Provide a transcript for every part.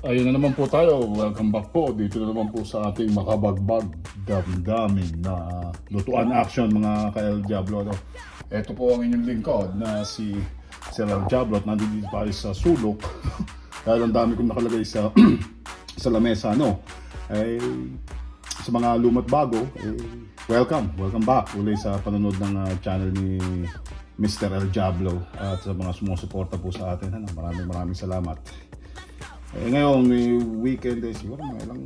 Ayun na naman po tayo. Welcome back po. Dito na naman po sa ating makabagbag damdamin na lutuan action mga ka-El Diablo. No? Ito po ang inyong lingkod na si Sir El Diablo at nandito tayo sa sulok. Dahil ang dami kong nakalagay sa sa lamesa. No? Sa mga lumat bago, welcome back uli sa panonood ng channel ni Mr. El Diablo at sa mga sumusuporta po sa atin. Maraming salamat. Ngayon, may weekend siguro mga ilang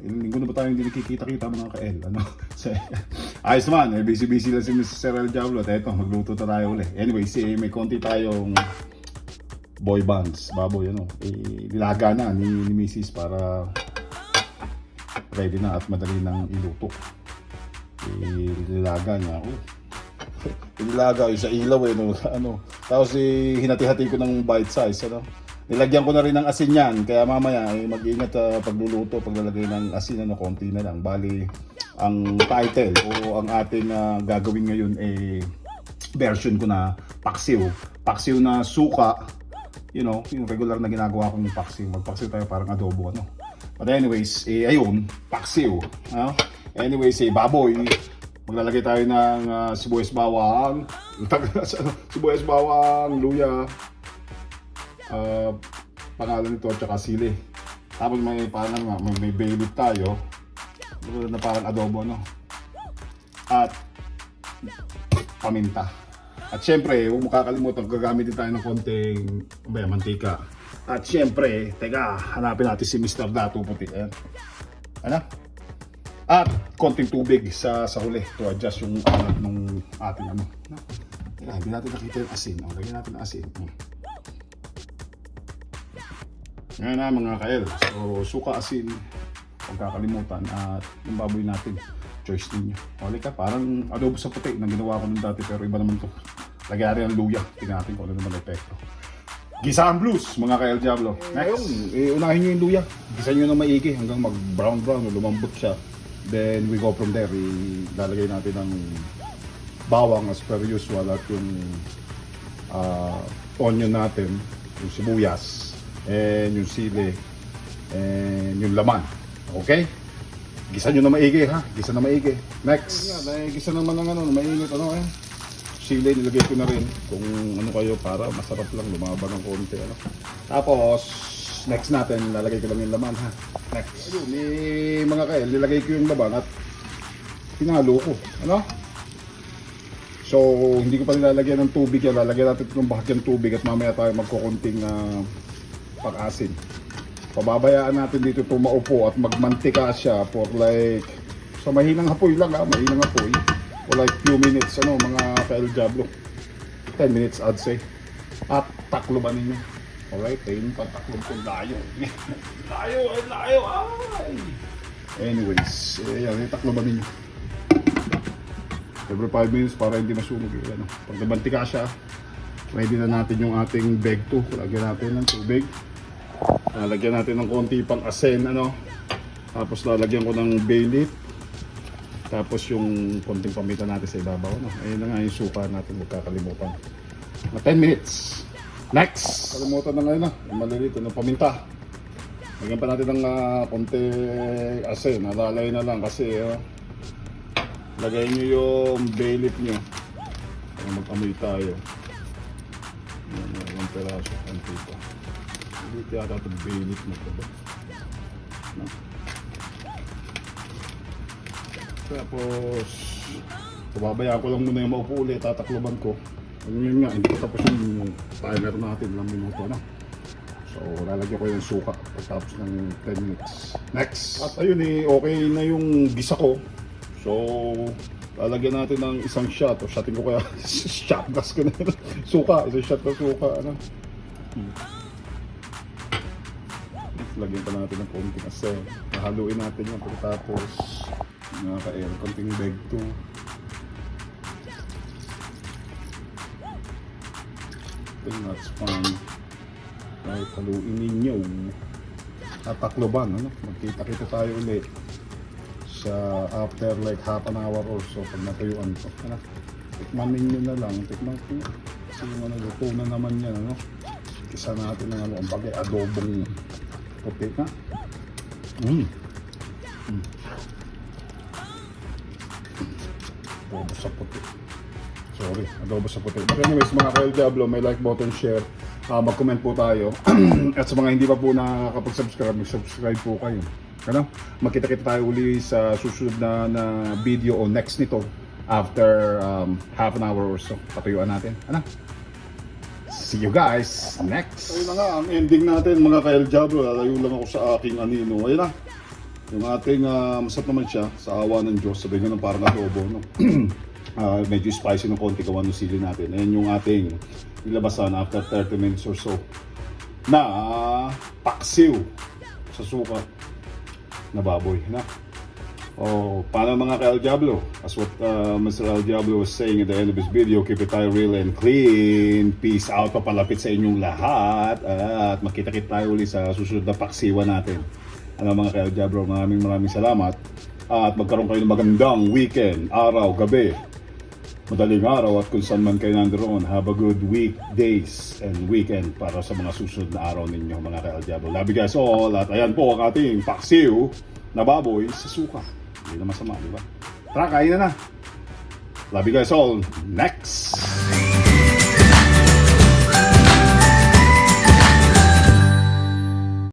linggo na ba tayo hindi nakikita-kita mga ka-El, ano? Ayos naman, busy lang si Mr. El Diablo at eto, magluto tayo ulit. Anyway, may konti tayong boy bands, baboy, ano, nilaga na ni Mrs. para ready na at madali nang iluto. Nilaga niya, nilaga sa ilaw ano. Tapos hinati-hati ko ng bite size, ano. Nilagyan ko na rin ng asin yan, kaya mamaya mag-ingat pagluluto, paglalagay ng asin, konti na lang. Bali, ang title o ang ating gagawin ngayon version ko na paksiw. Paksiw na suka, yung regular na ginagawa kong paksiw. Magpaksiw tayo parang adobo, ano. But anyways, ayun, paksiw. Anyways, baboy. Maglalagay tayo ng sibuyas bawang, luya, pangalan nito at saka sili. Tapos may bay leaf tayo na parang adobo, no? At paminta. At syempre, huwag mo kakalimutan, gagamit din tayo ng konting mantika. At syempre, hanapin natin si Mr. Dato Puti. Ayan. Ano? At konting tubig sa huli to adjust yung alat ng ating ano. Hindi natin nakita yung asin. Lagyan natin ng asin. Ngayon na mga ka-El, so suka, asin, huwag kakalimutan at yung baboy natin, choice ninyo. Ka, parang adobo sa puti na ginawa ko nung dati pero iba naman to. Lagyan natin ang luya, tingnan natin kung ano naman epekto. Gisang blues mga ka-El Diablo. Next, unahin nyo yung luya, gisan nyo na maigi hanggang mag-brown, lumambot siya. Then we go from there, ilalagay natin ng bawang as per usual at yung onion natin, yung sibuyas, and yung sili, and yung laman. Okay? Gisa nyo na maigi, ha? Gisa na maigi. Next. Gisa naman ng mainit, sili, nilagay ko na rin kung ano kayo para masarap lang, lumabang ng konti, Tapos, next natin, lalagay ko lang yung laman, ha? Next. Ayun, mga ka-El, nilagay ko yung laman at pinalo ko, So, hindi ko pa nilalagyan ng tubig yan. Lalagyan natin ng bahagyang tubig at mamaya tayo magkukunting pag-asin. Pababayaan natin dito ito maupo at magmantika siya for like sa mahinang apoy lang, mahinang apoy. For like few minutes, mga ka-El Diablo. 10 minutes I'd say. At takloban ninyo. Alright, ayun pataklob ko. Layo. Layo. Ay! Anyways, takloban ninyo. Every 5 minutes para hindi masunog. Pag nabantika siya, ready na natin yung ating bag 2. Lagyan natin ng tubig. Lalagyan natin ng konti pang asin, Tapos lalagyan ko ng bay leaf. Tapos yung konting paminta natin sa ibabaw, Ayun na nga yung suka natin, huwag kakalimutan. 10 minutes. Next! Kalimutan na ngayon, yung maliliit, paminta. Lagyan pa natin ng konti asin. Nalalay na lang kasi, lagay nyo yung bay leaf nyo. Mag-amoy tayo. Yung peraso, konti pa. Hindi yata itong bay leaf na ito. Tapos, pababayaan ko lang muna yung maupo ulit, tatakloban ko. Yun nga, hindi ko tapos yung timer natin, ilang minuto na. So, lalagyan ko yung suka pagtapos ng 10 minutes. Next! At ayun okay na yung gisa ko. So, lalagyan natin ng isang shot. O shotin ko kaya, shot gas ko na yun. Suka, isang shot na suka, Lagyan pa natin ng konting asin. Haluin natin yan pagkatapos mga ka-El, konting bag 2. I think that's fine. Kahit haluin ninyo. Tatakloban, magkita-kita tayo ulit sa after like half an hour or so pag natuyuan ko. Tikman ninyo na lang. Tikman ko. Kasi luto na naman yan, Isa natin ng ang bagay adobong Puti na. Mm. Adobo sa puti. Sorry, adobo sa puti. But anyways, mga ka-El Diablo, may like button, share. Mag-comment po tayo. At sa mga hindi pa po nakakapag-subscribe, mag-subscribe po kayo. Ano? Magkita-kita tayo uli sa susunod na video o next nito after half an hour or so. Patuyuan natin. Ano? See you guys next! Ayun na nga, ang ending natin mga ka-El Diablo. Lalayo lang ako sa aking anino. Ayun na. Yung ating, masarap naman siya sa awa ng Diyos. Sabi nga ng parang adobo. No? Medyo spicy ng konti kawan ng sili natin. Ayan yung ating nilabasan after 30 minutes or so na paksiw sa suka na baboy. Na? Oh, paano mga ka-El Diablo? As what Mr. El Diablo was saying at the end of his video, keep it tayo real and clean. Peace out, papalapit sa inyong lahat. At makita-kita tayo ulit sa susunod na paksiwa natin. Ano mga ka-El Diablo, maraming salamat. At magkaroon kayo ng magandang weekend, araw, gabi, madaling araw at kung saan man kayo nandoon. Have a good weekdays and weekend para sa mga susunod na araw ninyo mga ka-El Diablo. Love you guys all. At ayan po ang ating paksiw na baboy sa suka. Hindi na masama, di ba? Tara, kain na na. Love you guys all. Next!